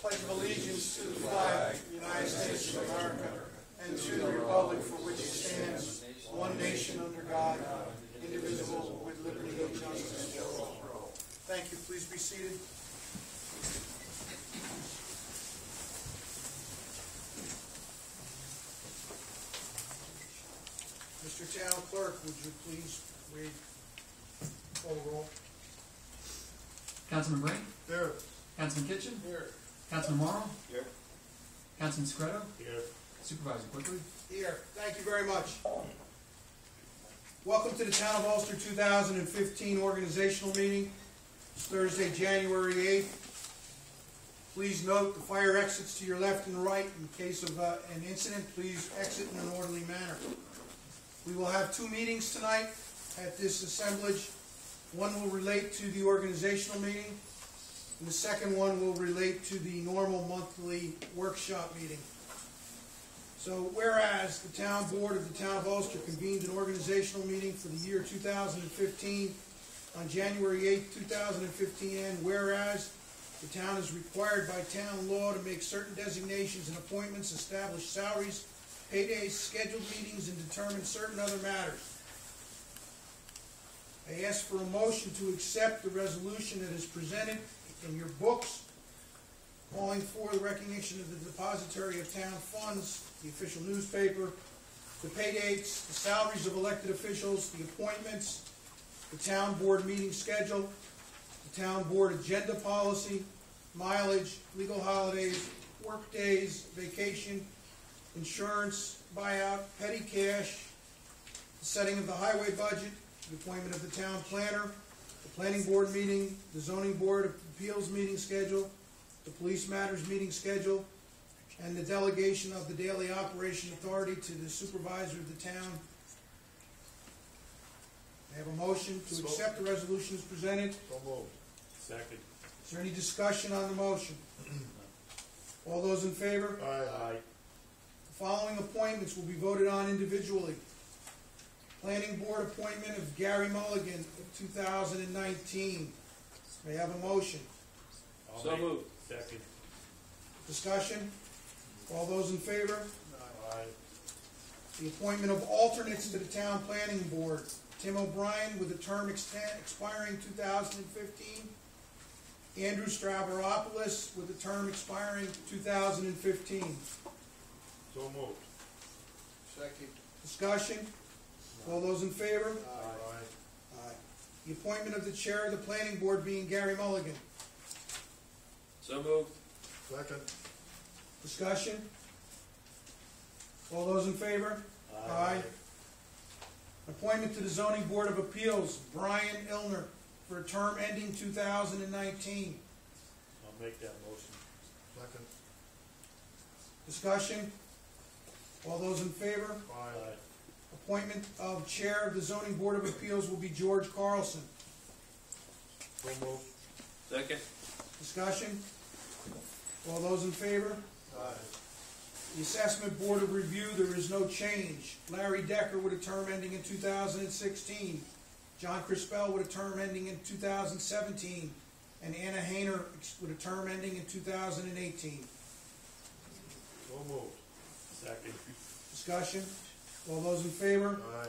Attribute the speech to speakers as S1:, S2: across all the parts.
S1: pledge of allegiance to the flag of the United States of America and to the republic for which it stands, one nation under God, indivisible, with liberty and justice for all. Thank you. Please be seated. Mr. Town Clerk, would you please read call roll?
S2: Councilman Brigham?
S1: Here.
S2: Councilman Kitchen?
S1: Here.
S2: Councilman Morrow?
S3: Here.
S2: Councilman Scretto?
S3: Here.
S2: Supervisor Quigley?
S1: Here. Thank you very much. Welcome to the Town of Ulster 2015 organizational meeting. It's Thursday, January 8th. Please note the fire exits to your left and right. In case of an incident, please exit in an orderly manner. We will have two meetings tonight at this assemblage. One will relate to the organizational meeting, and the second one will relate to the normal monthly workshop meeting. So, whereas the Town Board of the Town of Ulster convened an organizational meeting for the year 2015 on January 8, 2015, and whereas the town is required by town law to make certain designations and appointments, establish salaries, paydays, scheduled meetings, and determine certain other matters. I ask for a motion to accept the resolution that is presented in your books, calling for the recognition of the depository of town funds, the official newspaper, the pay dates, the salaries of elected officials, the appointments, the town board meeting schedule, the town board agenda policy, mileage, legal holidays, work days, vacation, insurance, buyout, petty cash, the setting of the highway budget, the appointment of the town planner, the planning board meeting, the zoning board of appeals meeting schedule, the police matters meeting schedule, and the delegation of the daily operation authority to the supervisor of the town. I have a motion to accept the resolution as presented.
S3: So moved. Second.
S1: Is there any discussion on the motion? All those in favor?
S3: Aye.
S1: The following appointments will be voted on individually. Planning Board appointment of Gary Mulligan of 2019. May I have a motion?
S3: So moved. Second.
S1: Discussion? All those in favor?
S3: Aye.
S1: The appointment of alternates to the Town Planning Board. Tim O'Brien with a term expiring 2015. Andrew Stavropoulos with a term expiring 2015.
S3: So moved.
S1: Second. Discussion? All those in favor?
S3: Aye.
S1: Aye. The appointment of the chair of the planning board being Gary Mulligan.
S3: So moved.
S1: Second. Discussion? All those in favor? Aye. Appointment to the zoning board of appeals, Brian Illner, for a term ending 2019.
S3: I'll make that motion.
S1: Second. Discussion? All those in favor?
S3: Aye.
S1: Appointment of chair of the zoning board of appeals will be George Carlson.
S3: So moved. Second.
S1: Discussion? All those in favor?
S3: Aye.
S1: The assessment board of review, there is no change. Larry Decker with a term ending in 2016. John Crispell with a term ending in 2017. And Anna Hayner with a term ending in 2018.
S3: So moved. Second.
S1: Discussion? All those in favor?
S3: Aye.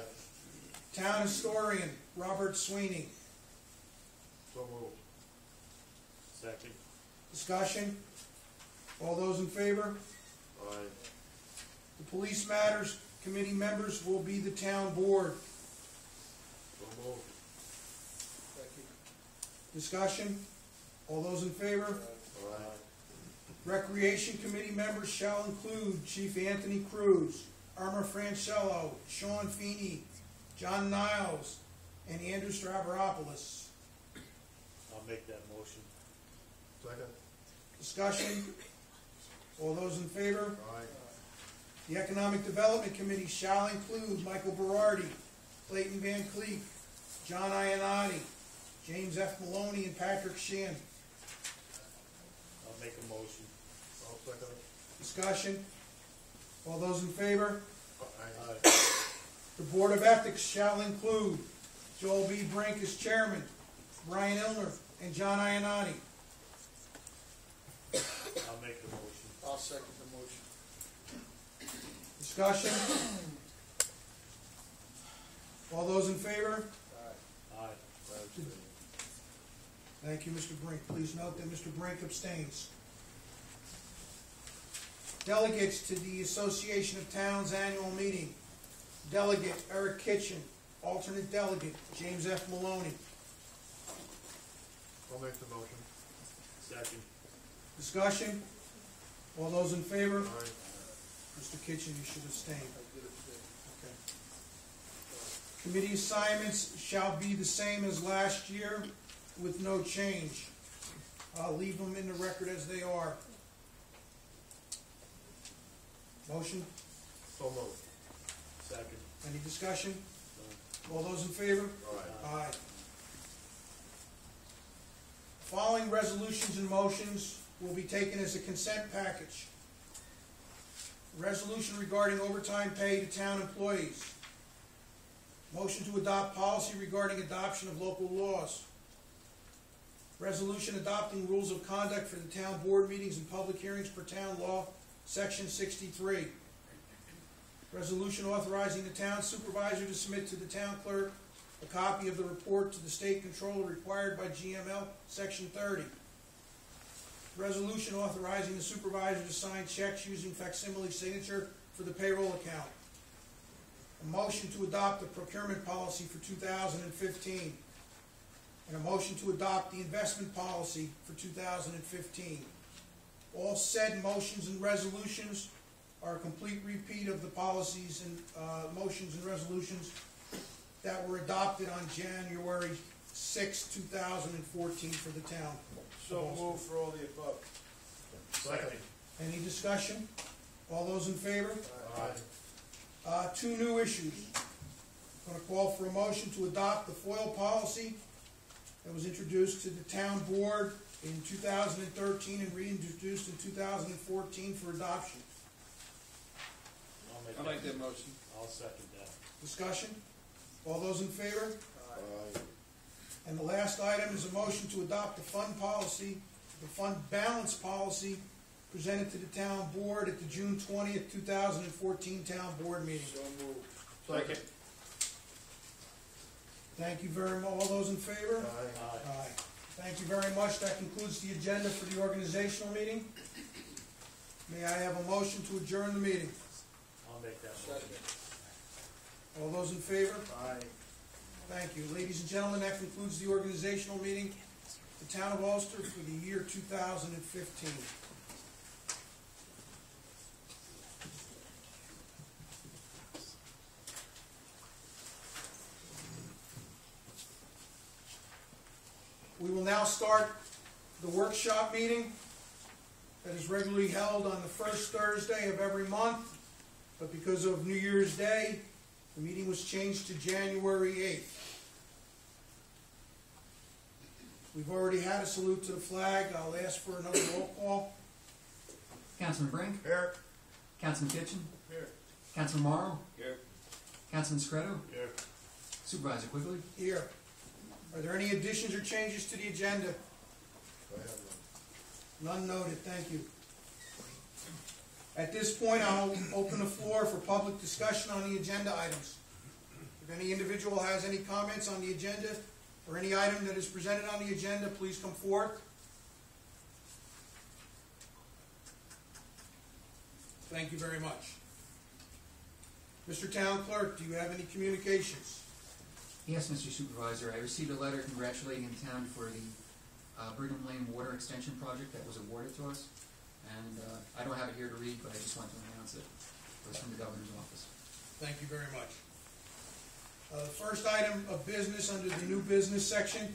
S1: Town historian, Robert Sweeney.
S3: So moved. Second.
S1: Discussion? All those in favor?
S3: Aye.
S1: The police matters committee members will be the town board.
S3: So moved.
S1: Discussion? All those in favor?
S3: Aye.
S1: Recreation committee members shall include Chief Anthony Cruz, Irma Francello, Sean Feeney, John Niles, and Andrew Stavropoulos.
S3: I'll make that motion. Second.
S1: Discussion? All those in favor?
S3: Aye.
S1: The Economic Development Committee shall include Michael Berardi, Clayton Van Cleek, John Iannotti, James F. Maloney, and Patrick Sheehan.
S3: I'll make a motion. I'll second it.
S1: Discussion? All those in favor?
S3: Aye.
S1: The Board of Ethics shall include Joel B. Brink as chairman, Brian Illner, and John Iannotti.
S3: I'll make the motion.
S4: I'll second the motion.
S1: Discussion? All those in favor?
S4: Aye.
S3: Aye.
S1: Thank you, Mr. Brink. Please note that Mr. Brink abstains. Delegates to the Association of Towns Annual Meeting. Delegate Eric Kitchen. Alternate delegate James F. Maloney.
S4: I'll make the motion.
S3: Second.
S1: Discussion? All those in favor?
S4: Aye.
S1: Mr. Kitchen, you should abstain.
S4: I did abstain.
S1: Okay. Committee assignments shall be the same as last year with no change. I'll leave them in the record as they are. Motion?
S4: So moved.
S3: Second.
S1: Any discussion? All those in favor?
S4: Aye.
S1: Aye. Following resolutions and motions will be taken as a consent package. Resolution regarding overtime pay to town employees. Motion to adopt policy regarding adoption of local laws. Resolution adopting rules of conduct for the town board meetings and public hearings per town law, section 63. Resolution authorizing the town supervisor to submit to the town clerk a copy of the report to the state controller required by GML, section 30. Resolution authorizing the supervisor to sign checks using facsimile signature for the payroll account. A motion to adopt the procurement policy for 2015. And a motion to adopt the investment policy for 2015. All said motions and resolutions are a complete repeat of the policies and motions and resolutions that were adopted on January 6, 2014 for the town.
S4: So moved for all the above.
S3: Second.
S1: Any discussion? All those in favor?
S4: Aye.
S1: Two new issues. I'm going to call for a motion to adopt the FOIL policy that was introduced to the town board in 2013 and reintroduced in 2014 for adoption.
S4: I'll make that motion.
S3: I'll second that.
S1: Discussion? All those in favor?
S4: Aye.
S1: And the last item is a motion to adopt the fund policy, the fund balance policy presented to the town board at the June 20th, 2014 town board meeting.
S4: So moved.
S3: Second.
S1: Thank you very much. All those in favor?
S4: Aye.
S1: Aye. Thank you very much. That concludes the agenda for the organizational meeting. May I have a motion to adjourn the meeting?
S3: I'll make that motion.
S4: Second.
S1: All those in favor?
S4: Aye.
S1: Thank you. Ladies and gentlemen, that concludes the organizational meeting of the town of Ulster for the year 2015. We will now start the workshop meeting that is regularly held on the first Thursday of every month, but because of New Year's Day, the meeting was changed to January 8th. We've already had a salute to the flag. I'll ask for another roll call.
S2: Councilman Brink,
S4: Here.
S2: Councilman Kitchen,
S4: Here.
S2: Councilman Morrow,
S4: Here.
S2: Councilman Scretto,
S3: Here.
S2: Supervisor Quigley.
S1: Here. Are there any additions or changes to the agenda?
S4: I have
S1: None noted. Thank you. At this point, I'll open the floor for public discussion on the agenda items. If any individual has any comments on the agenda or any item that is presented on the agenda, please come forth. Thank you very much. Mr. Town Clerk, do you have any communications?
S2: Yes, Mr. Supervisor, I received a letter congratulating the town for the Brigham Lane Water Extension Project that was awarded to us. And I don't have it here to read, but I just wanted to announce it. It was from the governor's office.
S1: Thank you very much. First item of business under the new business section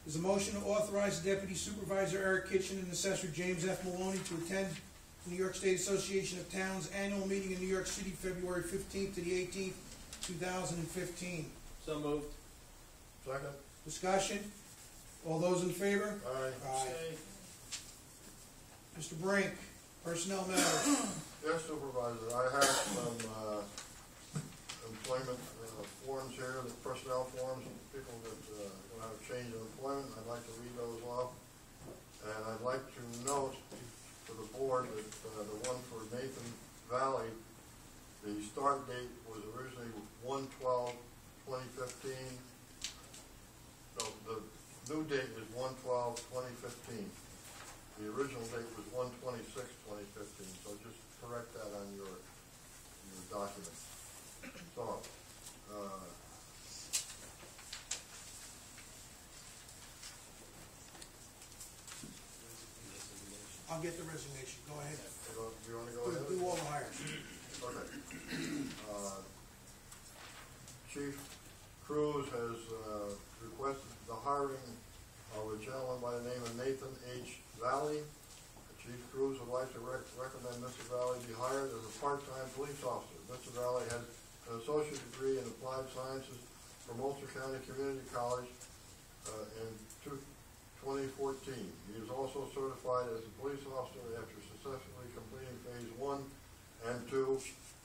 S1: is a motion to authorize Deputy Supervisor Eric Kitchen and Assessor James F. Maloney to attend the New York State Association of Towns annual meeting in New York City, February 15th to the 18th, 2015.
S4: So moved. Second.
S1: Discussion? All those in favor?
S4: Aye.
S1: Aye. Mr. Brink, personnel matters.
S5: Yes, Supervisor, I have some employment forms here, the personnel forms, people that will have a change of employment. I'd like to read those off. And I'd like to note new date is 1/12/2015. The original date was 1/26/2015, so just correct that on your document. So,
S1: I'll get the resignation, go ahead.
S5: you want to go ahead?
S1: Do all the hires.
S5: Okay. Chief Cruz has requested the hiring of a gentleman by the name of Nathan H. Valley. Chief Cruz would like to recommend Mr. Valley be hired as a part-time police officer. Mr. Valley has an associate degree in applied sciences from Ulster County Community College in 2014. He is also certified as a police officer after successfully completing phase 1 and 2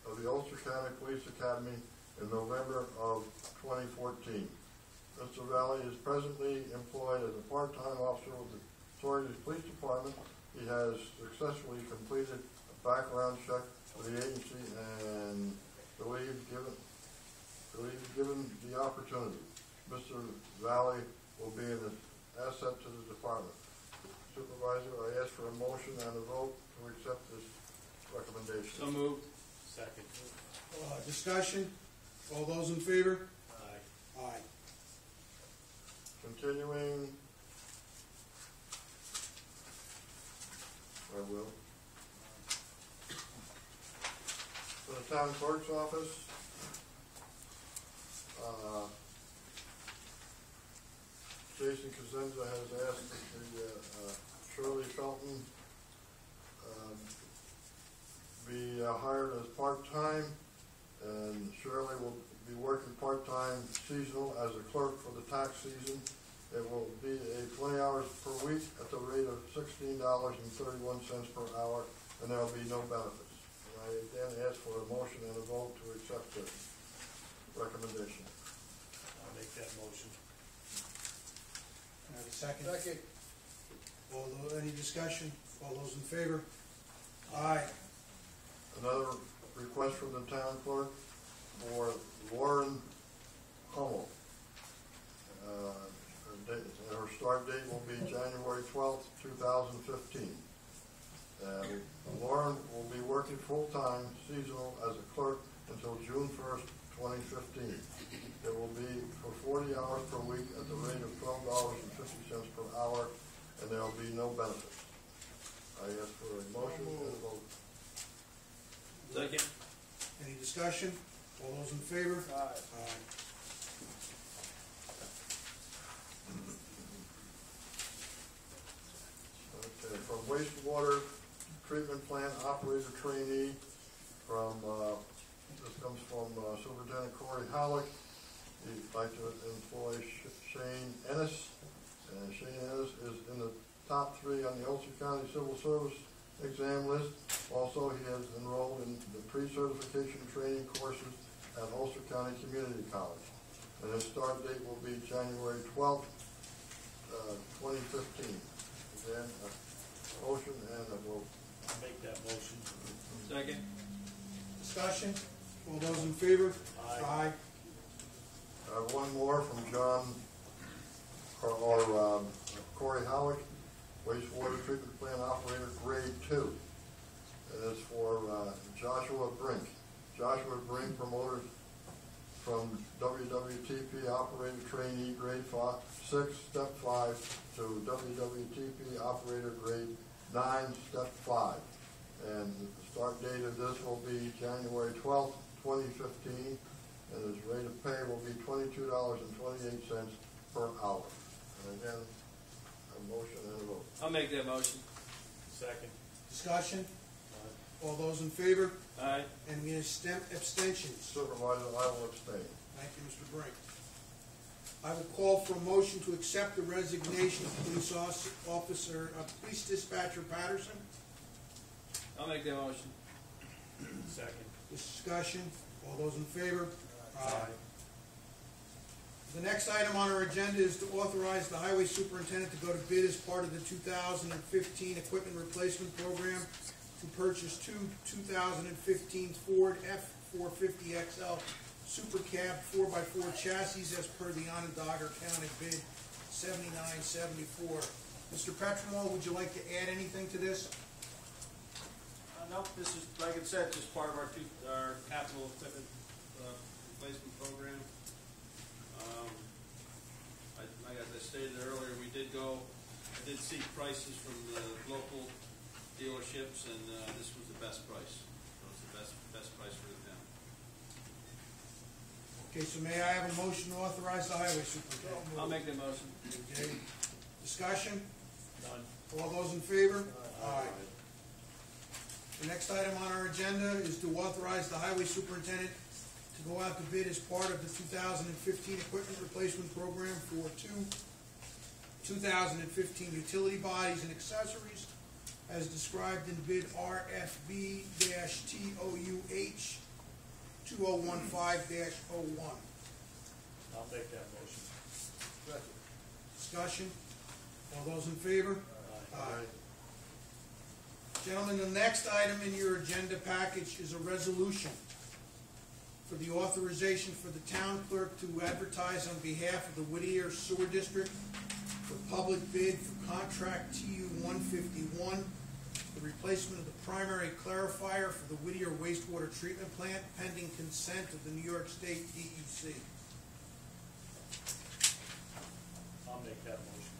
S5: of the Ulster County Police Academy in November of 2014. Mr. Valley is presently employed as a part-time officer with the Torrington Police Department. He has successfully completed a background check for the agency and believes given the opportunity, Mr. Valley will be an asset to the department. Supervisor, I ask for a motion and a vote to accept this recommendation.
S3: So moved. Second.
S1: Discussion, all those in favor?
S3: Aye.
S1: Aye.
S5: Continuing, I will. For the town clerk's office, Jason Cosenza has asked that the Shirley Felton be hired as part-time, and Shirley will be working part-time seasonal as a clerk for the tax season. It will be 20 hours per week at the rate of $16.31 per hour, and there will be no benefits. And I again ask for a motion and a vote to accept this recommendation.
S3: I'll make that motion.
S1: Can I have a second? Second. Any discussion? All those in favor? Aye.
S5: Another request from the town clerk for Lauren Hummel. Her start date will be January 12th, 2015. Lauren will be working full-time seasonal as a clerk until June 1st, 2015. It will be for 40 hours per week at the rate of $12.50 per hour, and there will be no benefits. I ask for a motion and a vote.
S3: Second.
S1: Any discussion? All those in favor?
S3: Aye.
S1: Aye.
S5: Okay, from wastewater treatment plant operator trainee, this comes from Superintendent Corey Halleck. He'd like to employ Shane Ennis, and Shane Ennis is in the top 3 on the Ulster County Civil Service exam list. Also, he has enrolled in the pre-certification training courses at Ulster County Community College. And his start date will be January 12th, 2015. Again, a motion and a vote.
S3: I'll make that motion. Second.
S1: Discussion, all those in favor?
S3: Aye.
S5: I have one more from Corey Howard, wastewater treatment plant operator, grade 2. It is for Joshua Brink. Joshua Brink promoted from WWTP operator trainee grade 6, step 5 to WWTP operator grade 9, step 5. And the start date of this will be January 12th, 2015, and his rate of pay will be $22.28 per hour. And again, a motion and a vote.
S3: I'll make that motion. Second.
S1: Discussion, all those in favor?
S3: Aye.
S1: Any abstentions?
S5: Supervisor, I will abstain.
S1: Thank you, Mr. Brink. I will call for a motion to accept the resignation of Police Dispatcher Patterson.
S3: I'll make that motion. Second.
S1: Discussion, all those in favor?
S3: Aye.
S1: The next item on our agenda is to authorize the highway superintendent to go to bid as part of the 2015 equipment replacement program to purchase 2 2015 Ford F-450XL Super Cab 4x4 chassis as per the Onondaga County bid 7974. Mr. Petrimol, would you like to add anything to this?
S3: No, this is, like it said, just part of our capital equipment replacement program. Like as I stated earlier, I did seek prices from the local dealerships, and this was the best price. So it's the best price for the town.
S1: Okay, so may I have a motion to authorize the highway superintendent?
S3: I'll make the motion.
S1: Okay, discussion?
S3: None.
S1: All those in favor? Aye. The next item on our agenda is to authorize the highway superintendent to go out to bid as part of the 2015 equipment replacement program for two 2015 utility bodies and accessories as described in bid RFB-TOUH 2015-01.
S3: I'll make that motion.
S5: Second.
S1: Discussion? All those in favor?
S5: Aye.
S1: Gentlemen, the next item in your agenda package is a resolution for the authorization for the town clerk to advertise on behalf of the Whittier Sewer District for public bid for contract TU 151, the replacement of the primary clarifier for the Whittier wastewater treatment plant pending consent of the New York State DEC.
S3: I'll make that motion.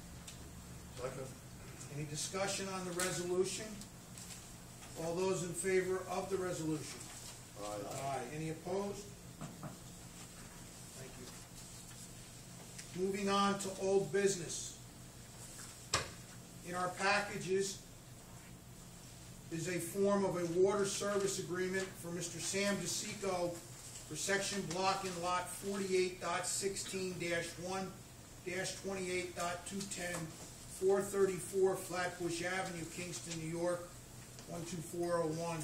S5: Second.
S1: Any discussion on the resolution? All those in favor of the resolution?
S5: Aye.
S1: Any opposed? Thank you. Moving on to old business. In our packages is a form of a water service agreement for Mr. Sam DeSico for section block and lot 48.16-1-28.210, 434 Flatbush Avenue, Kingston, New York, 12401.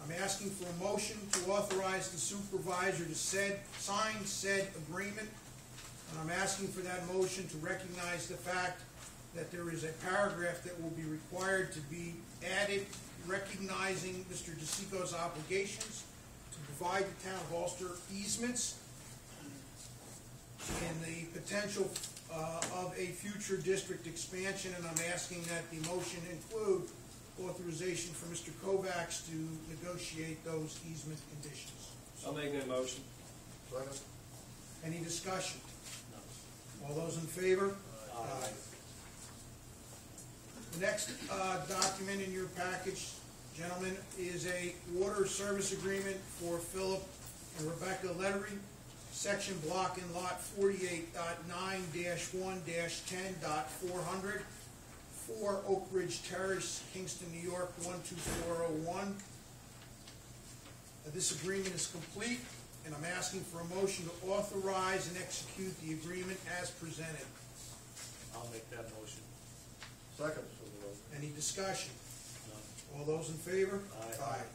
S1: I'm asking for a motion to authorize the supervisor to sign said agreement, and I'm asking for that motion to recognize the fact that there is a paragraph that will be required to be added recognizing Mr. DeSico's obligations to provide the town of Ulster easements and the potential of a future district expansion, and I'm asking that the motion include authorization for Mr. Kovacs to negotiate those easement conditions.
S3: I'll make that motion.
S5: Second.
S1: Any discussion? All those in favor?
S3: Aye.
S1: The next document in your package, gentlemen, is a water service agreement for Philip and Rebecca Lettery, section block and lot 48.9-1-10.400, 4 Oak Ridge Terrace, Kingston, New York, 12401. This agreement is complete, and I'm asking for a motion to authorize and execute the agreement as presented.
S3: I'll make that motion.
S5: Second, Supervisor.
S1: Any discussion?
S3: None.
S1: All those in favor?
S3: Aye.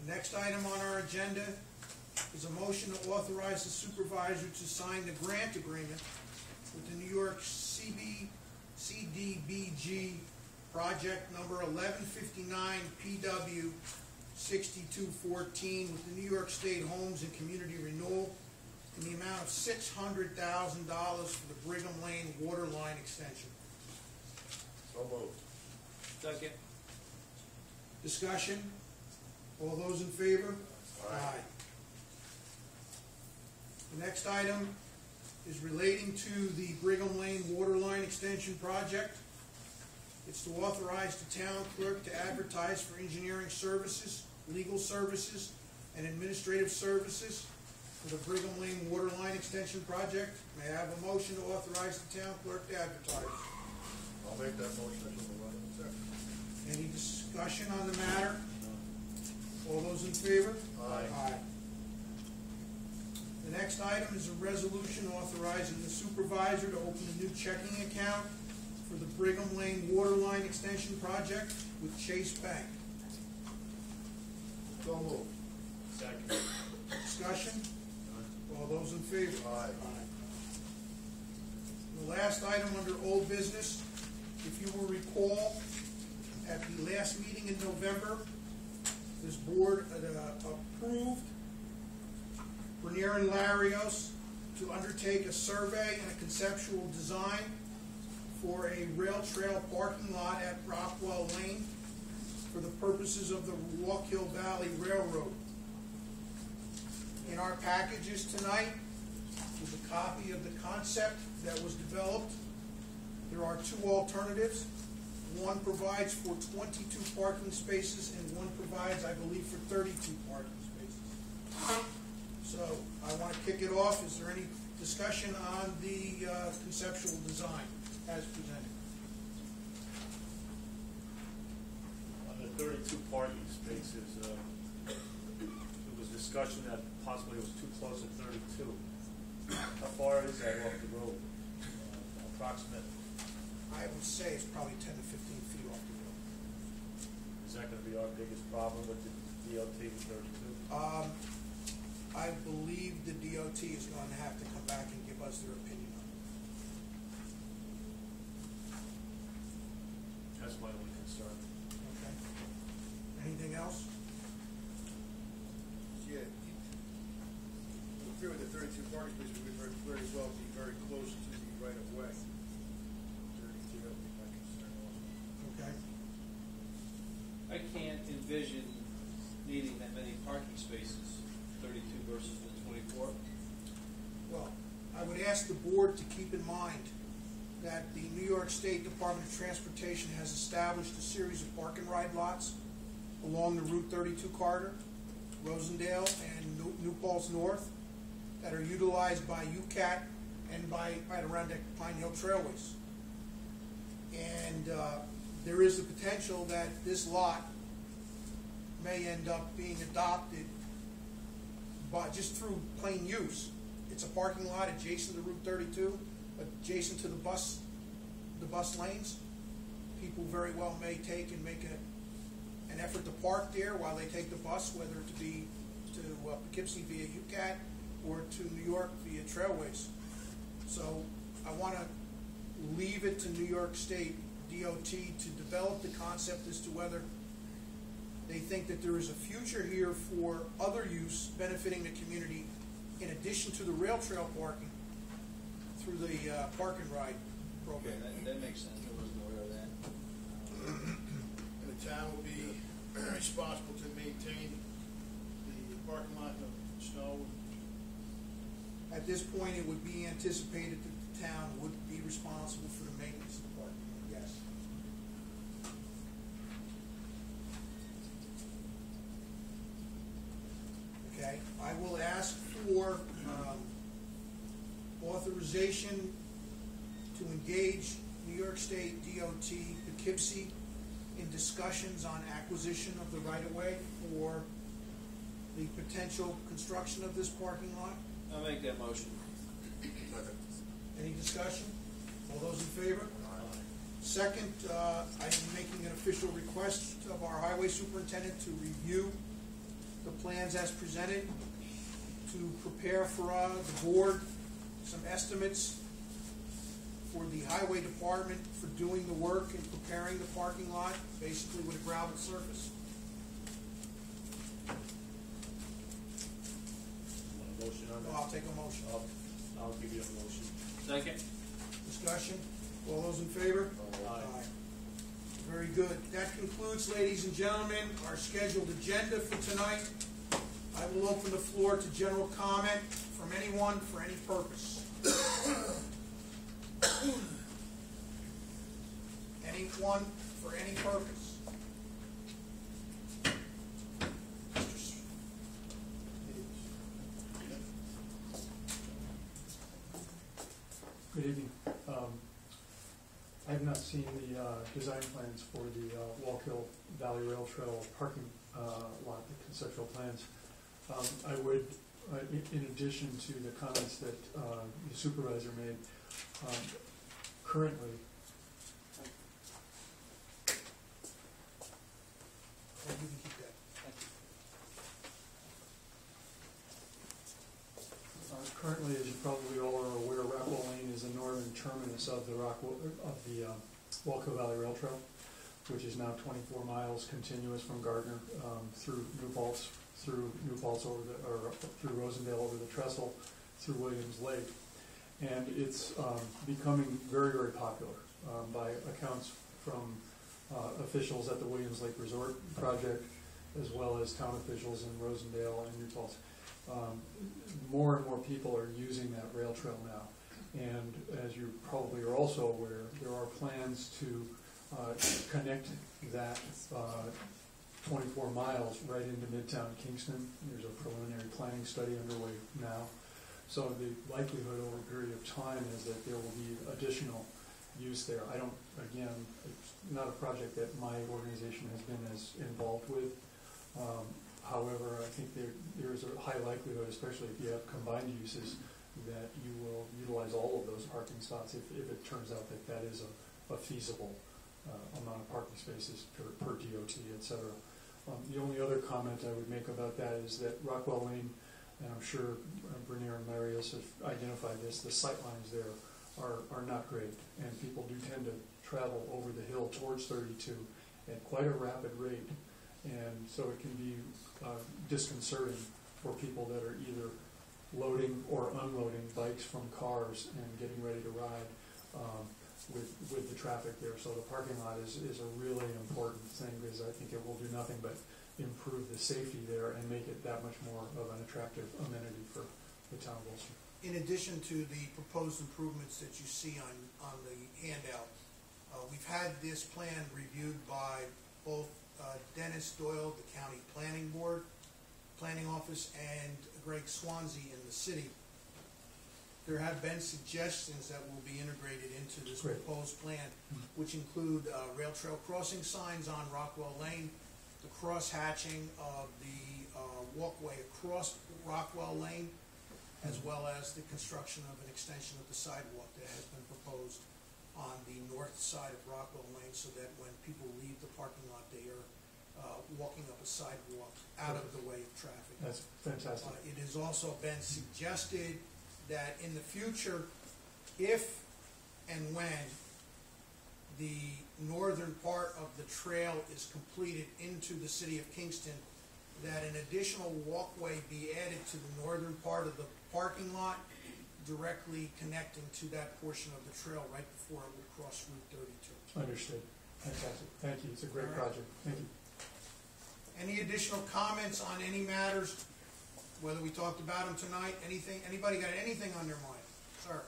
S1: The next item on our agenda is a motion to authorize the supervisor to sign the grant agreement with the New York CDBG project number 1159 PW 6214 with the New York State Homes and Community Renewal in the amount of $600,000 for the Brigham Lane water line extension.
S5: So moved.
S3: Second.
S1: Discussion? All those in favor?
S5: Aye.
S1: The next item is relating to the Brigham Lane water line extension project. It's to authorize the town clerk to advertise for engineering services, legal services, and administrative services for the Brigham Lane water line extension project. May I have a motion to authorize the town clerk to advertise?
S5: I'll make that motion, Supervisor. Second.
S1: Any discussion on the matter? All those in favor?
S5: Aye.
S1: The next item is a resolution authorizing the supervisor to open a new checking account for the Brigham Lane water line extension project with Chase Bank.
S5: So moved.
S3: Second.
S1: Discussion? All those in favor?
S5: Aye.
S1: The last item under old business, if you will recall, at the last meeting in November, this board approved Bernier and Larios to undertake a survey and a conceptual design for a rail trail parking lot at Rockwell Lane for the purposes of the Walk-Hill Valley Railroad. In our packages tonight is a copy of the concept that was developed. There are two alternatives. One provides for 22 parking spaces and one provides, I believe, for 32 parking spaces. So I want to kick it off. Is there any discussion on the conceptual design as presented?
S6: On the 32 parking spaces, there was discussion that possibly it was too close at 32. How far is that off the road? Approximate?
S1: I would say it's probably 10 to 15 feet off the road.
S6: Is that going to be our biggest problem with the DOT with 32?
S1: I believe the DOT is going to have to come back and give us their opinion on it.
S6: That's my only concern.
S1: Okay. Anything else?
S7: Yeah, we agree with the 32 parking spaces, we very well be very close to the right of way. 32, that would be my concern also.
S1: Okay.
S3: I can't envision needing that many parking spaces, 32 versus the 24.
S1: Well, I would ask the board to keep in mind that the New York State Department of Transportation has established a series of park and ride lots along the Route 32 corridor, Rosendale and New Paltz North, that are utilized by UCAT and by Adirondack Pine Hill Trailways. And there is the potential that this lot may end up being adopted by just through plain use. It's a parking lot adjacent to Route 32, adjacent to the bus lanes. People very well may take and make an effort to park there while they take the bus, whether it be to Poughkeepsie via UCAT or to New York via Trailways. So I want to leave it to New York State DOT to develop the concept as to whether they think that there is a future here for other use benefiting the community in addition to the rail trail parking through the park and ride program.
S3: That makes sense. I wasn't aware of that.
S7: And the town will be responsible to maintain the parking lot and the snow.
S1: At this point, it would be anticipated that the town would be responsible for the maintenance of the parking lot, yes. Okay, I will ask for authorization to engage New York State DOT Poughkeepsie in discussions on acquisition of the right-of-way for the potential construction of this parking lot.
S3: I'll make that motion.
S1: Any discussion? All those in favor? Second, I am making an official request of our highway superintendent to review the plans as presented, to prepare for the board some estimates for the highway department for doing the work and preparing the parking lot, basically with a gravel surface.
S6: Want a motion on
S1: No,
S6: that?
S1: I'll take a motion.
S6: I'll give you a motion.
S3: Second.
S1: Discussion? All those in favor?
S6: Aye.
S1: Very good. That concludes, ladies and gentlemen, our scheduled agenda for tonight. I will open the floor to general comment from anyone for any purpose. Anyone for any purpose.
S8: Good evening. I have not seen the design plans for the Walk-Hill Valley Rail Trail parking lot, the conceptual plans. I would, in addition to the comments that the supervisor made, currently,
S1: Oh, you can keep that.
S8: currently, as you probably all are aware, Rockwell Lane is the northern terminus of the Walk-Hill Valley Rail Trail, which is now 24 miles continuous from Gardner through New Paltz over through Rosendale over the trestle, through Williams Lake. And it's becoming very, very popular by accounts from officials at the Williams Lake Resort Project, as well as town officials in Rosendale and New Paltz. More and more people are using that rail trail now. And as you probably are also aware, there are plans to connect that 24 miles right into Midtown Kingston. There's a preliminary planning study underway now. So the likelihood over a period of time is that there will be additional use there. Again, it's not a project that my organization has been as involved with. However, I think there's a high likelihood, especially if you have combined uses, that you will utilize all of those parking spots if it turns out that that is a feasible amount of parking spaces per DOT, et cetera. The only other comment I would make about that is that Rockwell Lane, and I'm sure Bernier and Larios have identified this, the sight lines there are not great, and people do tend to travel over the hill towards 32 at quite a rapid rate, and so it can be disconcerting for people that are either loading or unloading bikes from cars and getting ready to ride with the traffic there. So the parking lot is a really important thing, because I think it will do nothing but improve the safety there and make it that much more of an attractive amenity for the town of Ulster.
S1: In addition to the proposed improvements that you see on the handout, we've had this plan reviewed by both Dennis Doyle, the County Planning Board, Planning Office, and Greg Swansea in the city. There have been suggestions that will be integrated into this proposed plan, which include rail trail crossing signs on Rockwell Lane, the cross-hatching of the walkway across Rockwell Lane, as well as the construction of an extension of the sidewalk that has been proposed on the north side of Rockwell Lane, so that when people leave the parking lot, they are walking up a sidewalk out of the way of traffic.
S8: That's fantastic.
S1: It has also been suggested that in the future, if and when the northern part of the trail is completed into the city of Kingston, that an additional walkway be added to the northern part of the parking lot, directly connecting to that portion of the trail right before it will cross Route 32.
S8: Understood. Fantastic. Thank you. It's a great project. Thank you.
S1: Any additional comments on any matters, whether we talked about them tonight? Anything? Anybody got anything on their mind? Sir.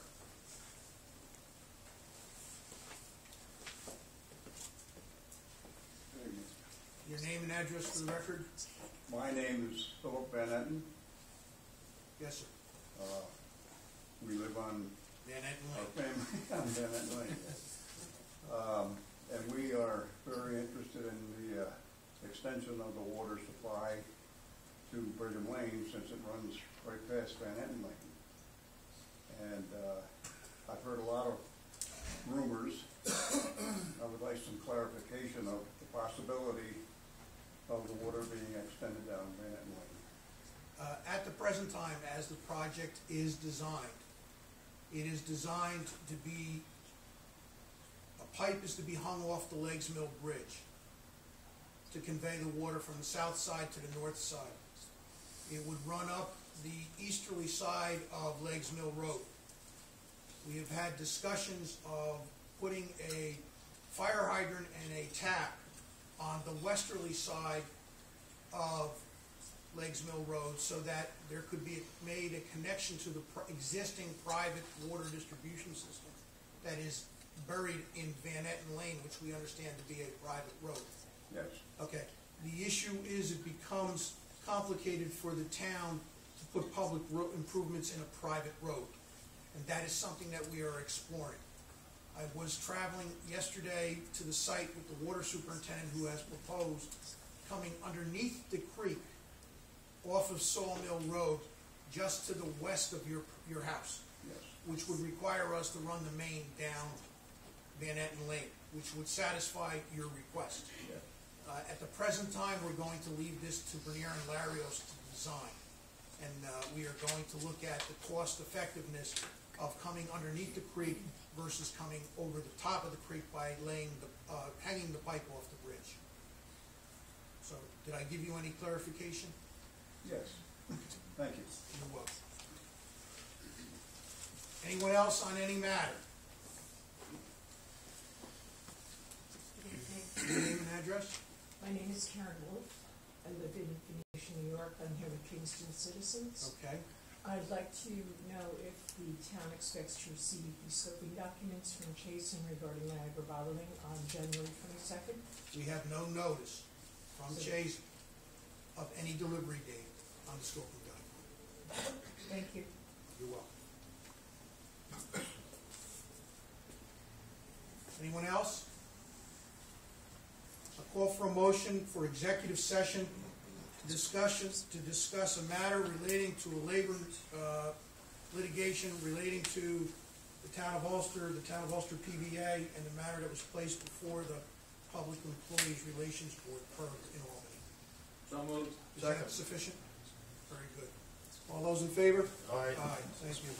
S1: Your name and address for the record?
S9: My name is Philip Van Etten.
S1: Yes, sir.
S9: We live on
S1: Van Etten
S9: our
S1: Lane.
S9: family on Van Etten Lane. And we are very interested in the extension of the water supply to Brigham Lane, since it runs right past Van Etten Lane. And I've heard a lot of rumors. I would like some clarification of the possibility of the water being extended down Van Etten Lane.
S1: At the present time, as the project is designed, it is designed to be, a pipe is to be hung off the Leggs Mill Bridge to convey the water from the south side to the north side. It would run up the easterly side of Leggs Mill Road. We have had discussions of putting a fire hydrant and a tap on the westerly side of Leggs Mill Road, so that there could be made a connection to the existing private water distribution system that is buried in Van Etten Lane, which we understand to be a private road.
S9: Yes.
S1: Okay. The issue is it becomes complicated for the town to put public improvements in a private road, and that is something that we are exploring. I was traveling yesterday to the site with the water superintendent, who has proposed coming underneath the creek off of Sawmill Road, just to the west of your house.
S9: Yes.
S1: Which would require us to run the main down Van Etten Lane, which would satisfy your request.
S9: Yes.
S1: At the present time, we're going to leave this to Bernier and Larios to design. And we are going to look at the cost effectiveness of coming underneath the creek versus coming over the top of the creek by hanging the pipe off the bridge. So, did I give you any clarification?
S9: Yes. Thank you.
S1: You're welcome. Anyone else on any matter? Your name and address?
S10: My name is Karen Wolf. I live in Phoenix, New York. I'm here with Kingston Citizens.
S1: Okay.
S10: I'd like to know if the town expects to receive the scoping documents from Chasen regarding Niagara bottling on January 22nd.
S1: We have no notice from Chase of any delivery date on the scoping document.
S10: Thank you.
S1: You're welcome. Anyone else? A call for a motion for executive session to discuss a matter relating to a labor litigation relating to the town of Ulster, the town of Ulster PBA, and the matter that was placed before the Public Employees Relations Board, PERB, in Albany.
S3: So moved.
S1: Is that sufficient? Very good. All those in favor?
S5: Aye.
S1: Aye, thank you.